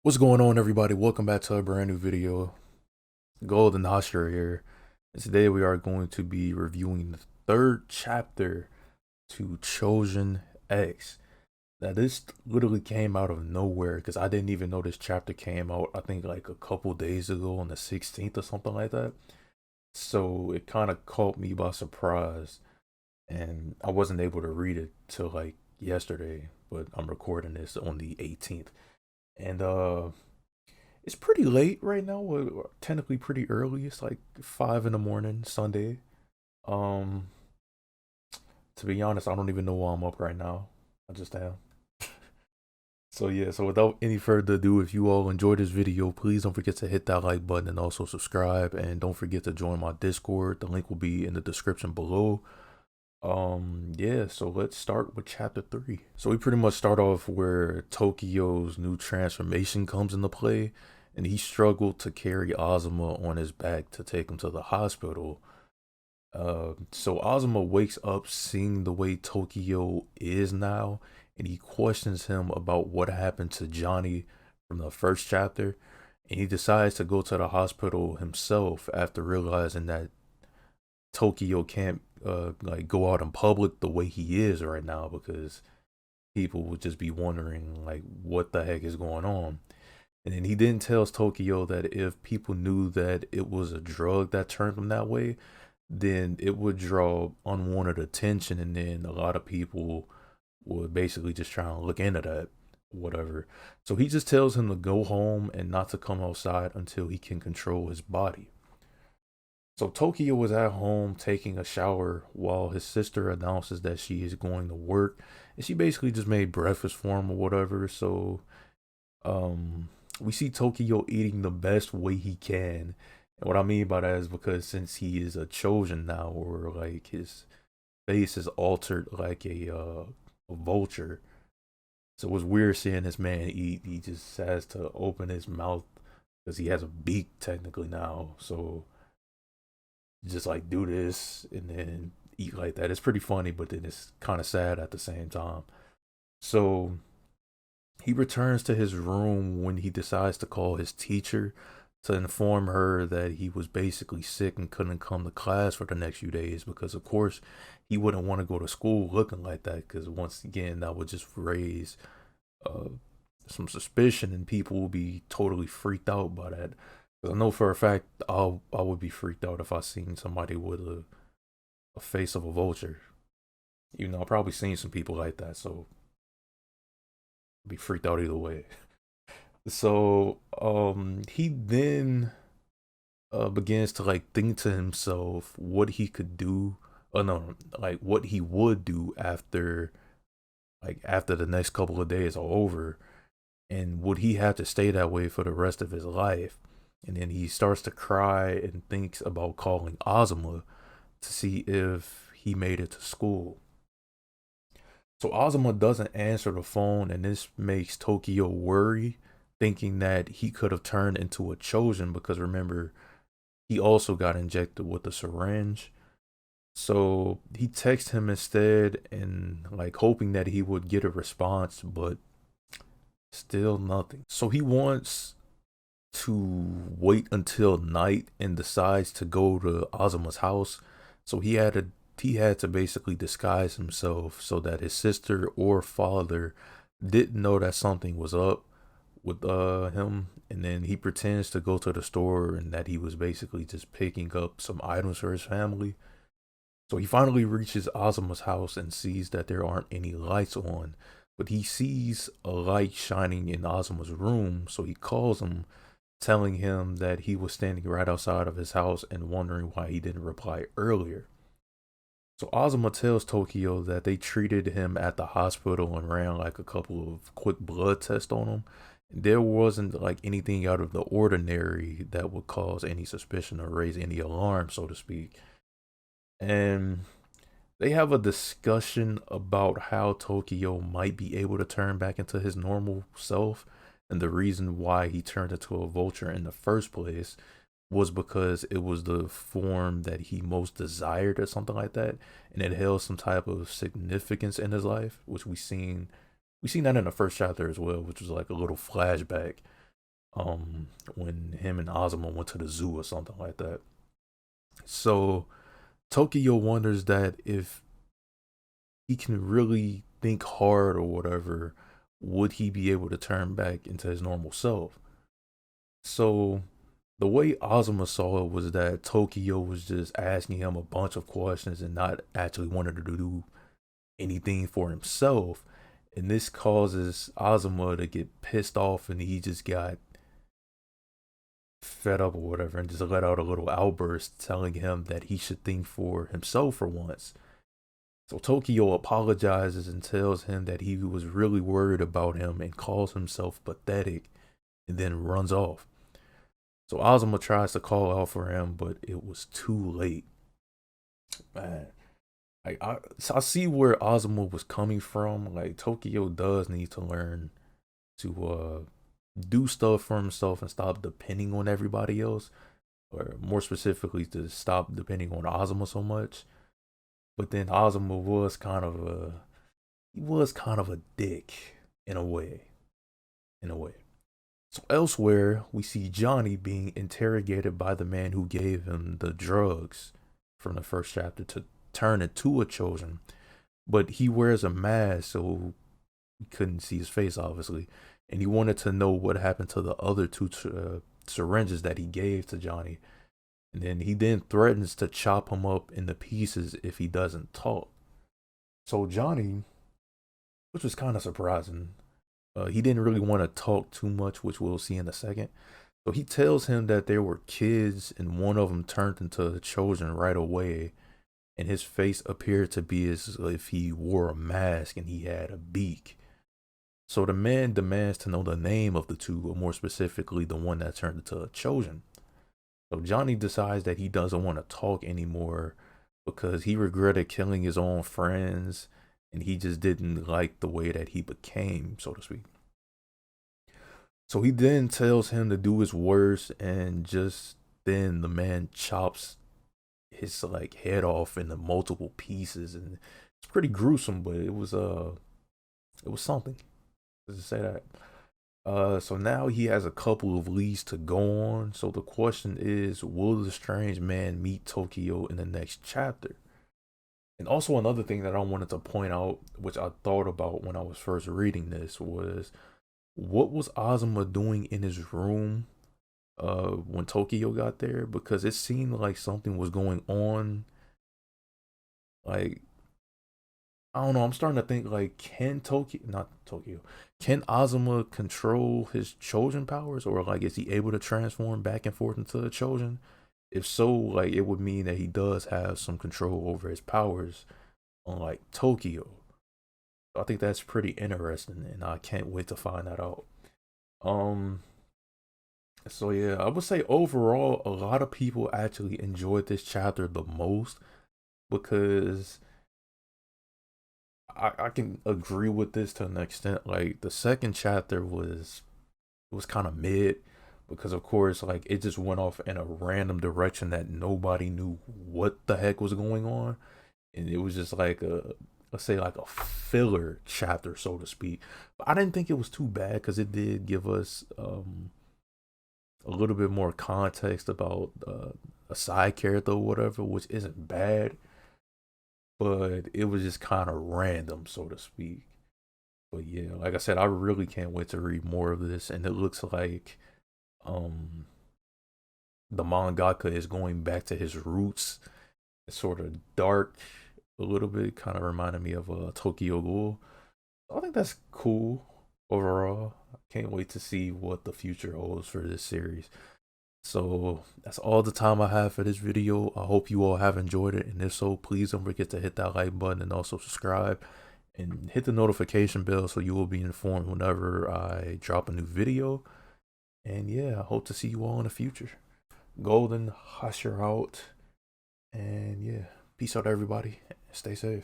What's going on, everybody? Welcome back to a brand new video. Goldenhashira here. And today we are going to be reviewing the third chapter to Choujin X. Now this literally came out of nowhere because I didn't even know this chapter came out, I think like a couple days ago on the 16th or something like that. So it kind of caught me by surprise and I wasn't able to read it till like yesterday, but I'm recording this on the 18th. And it's pretty late right now. Well, technically pretty early. It's like 5 in the morning, Sunday. Um, to be honest, I don't even know why I'm up right now. I just am. So yeah, so without any further ado, if you all enjoyed this video, please don't forget to hit that like button and also subscribe. And don't forget to join my Discord. The link will be in the description below. Yeah, so let's start with chapter 3. So we pretty much start off where Tokyo's new transformation comes into play, and he struggled to carry Ozuma on his back to take him to the hospital. So Ozuma wakes up seeing the way Tokyo is now, and he questions him about what happened to Johnny from the first chapter, and he decides to go to the hospital himself after realizing that Tokyo can't like go out in public the way he is right now because people would just be wondering like what the heck is going on. And then he then tells Tokyo that if people knew that it was a drug that turned him that way, then it would draw unwanted attention, and then a lot of people would basically just try and look into that, whatever. So he just tells him to go home and not to come outside until he can control his body. So Tokyo was at home taking a shower while his sister announces that she is going to work, and she basically just made breakfast for him or whatever. So we see Tokyo eating the best way he can. And what I mean by that is because since he is a Chosen now, or like his face is altered like a vulture. So it was weird seeing this man eat. He just has to open his mouth because he has a beak technically now. So just like do this and then eat like that. It's pretty funny, but then it's kind of sad at the same time. So he returns to his room when he decides to call his teacher to inform her that he was basically sick and couldn't come to class for the next few days because, of course, he wouldn't want to go to school looking like that because, once again, that would just raise uh, some suspicion and people will be totally freaked out by that. 'Cause I know for a fact I would be freaked out if I seen somebody with a face of a vulture. You know, I've probably seen some people like that, so I'd be freaked out either way. So he then begins to like think to himself what he could do, or no, like what he would do after the next couple of days are over, and would he have to stay that way for the rest of his life? And then he starts to cry and thinks about calling Ozuma to see if he made it to school. So Ozuma doesn't answer the phone, and this makes Tokyo worry, thinking that he could have turned into a Chosen because remember, he also got injected with a syringe. So he texts him instead and like hoping that he would get a response, but still nothing. So he wants to wait until night and decides to go to Azuma's house. So he had to basically disguise himself so that his sister or father didn't know that something was up with him, and then he pretends to go to the store and that he was basically just picking up some items for his family. So he finally reaches Azuma's house and sees that there aren't any lights on, but he sees a light shining in Azuma's room, so he calls him, telling him that he was standing right outside of his house and wondering why he didn't reply earlier. So Azuma tells Tokyo that they treated him at the hospital and ran like a couple of quick blood tests on him. There wasn't like anything out of the ordinary that would cause any suspicion or raise any alarm, so to speak. And they have a discussion about how Tokyo might be able to turn back into his normal self, and the reason why he turned into a vulture in the first place was because it was the form that he most desired or something like that, and it held some type of significance in his life, which we seen that in the first chapter as well, which was like a little flashback. when him and Azuma went to the zoo or something like that. So Tokyo wonders that if he can really think hard or whatever, would he be able to turn back into his normal self? So the way Azuma saw it was that Tokyo was just asking him a bunch of questions and not actually wanted to do anything for himself. And this causes Azuma to get pissed off and he just got fed up or whatever and just let out a little outburst telling him that he should think for himself for once. So Tokyo apologizes and tells him that he was really worried about him and calls himself pathetic and then runs off. So Azuma tries to call out for him, but it was too late. Man, so I see where Azuma was coming from. Like Tokyo does need to learn to do stuff for himself and stop depending on everybody else, or more specifically, to stop depending on Azuma so much. But then Azuma was kind of a dick in a way, in a way. So elsewhere, we see Johnny being interrogated by the man who gave him the drugs from the first chapter to turn into a Choujin, but he wears a mask, so we couldn't see his face, obviously. And he wanted to know what happened to the other two syringes that he gave to Johnny. And then he threatens to chop him up into pieces if he doesn't talk. So Johnny, which was kind of surprising, he didn't really want to talk too much, which we'll see in a second. So he tells him that there were kids and one of them turned into a Choujin right away. And his face appeared to be as if he wore a mask and he had a beak. So the man demands to know the name of the two, or more specifically, the one that turned into a Choujin. So Johnny decides that he doesn't want to talk anymore because he regretted killing his own friends and he just didn't like the way that he became, so to speak. So he then tells him to do his worst, and just then the man chops his like head off into multiple pieces, and it's pretty gruesome, but it was something. Let's just say that. So now he has a couple of leads to go on. So the question is, will the strange man meet Tokyo in the next chapter? And also another thing that I wanted to point out, which I thought about when I was first reading this, was what was Azuma doing in his room when Tokyo got there? Because it seemed like something was going on. Like, I don't know, I'm starting to think like, can Azuma control his Choujin powers, or like is he able to transform back and forth into a Choujin? If so, like it would mean that he does have some control over his powers, unlike Tokyo. I think that's pretty interesting, and I can't wait to find that out. Um, so yeah, I would say overall, a lot of people actually enjoyed this chapter the most because I can agree with this to an extent. Like the second chapter was kind of mid because of course like it just went off in a random direction that nobody knew what the heck was going on, and it was just like a, let's say, like a filler chapter, so to speak. But I didn't think it was too bad because it did give us a little bit more context about a side character or whatever, which isn't bad, but it was just kind of random, so to speak. But yeah, like I said, I really can't wait to read more of this, and it looks like um the mangaka is going back to his roots. It's sort of dark a little bit, kind of reminded me of Tokyo Ghoul. I think that's cool overall. I can't wait to see what the future holds for this series. So that's all the time I have for this video. I hope you all have enjoyed it, and if so, please don't forget to hit that like button and also subscribe and hit the notification bell so you will be informed whenever I drop a new video. And yeah, I hope to see you all in the future. Golden Hashira out, and yeah, peace out everybody. Stay safe.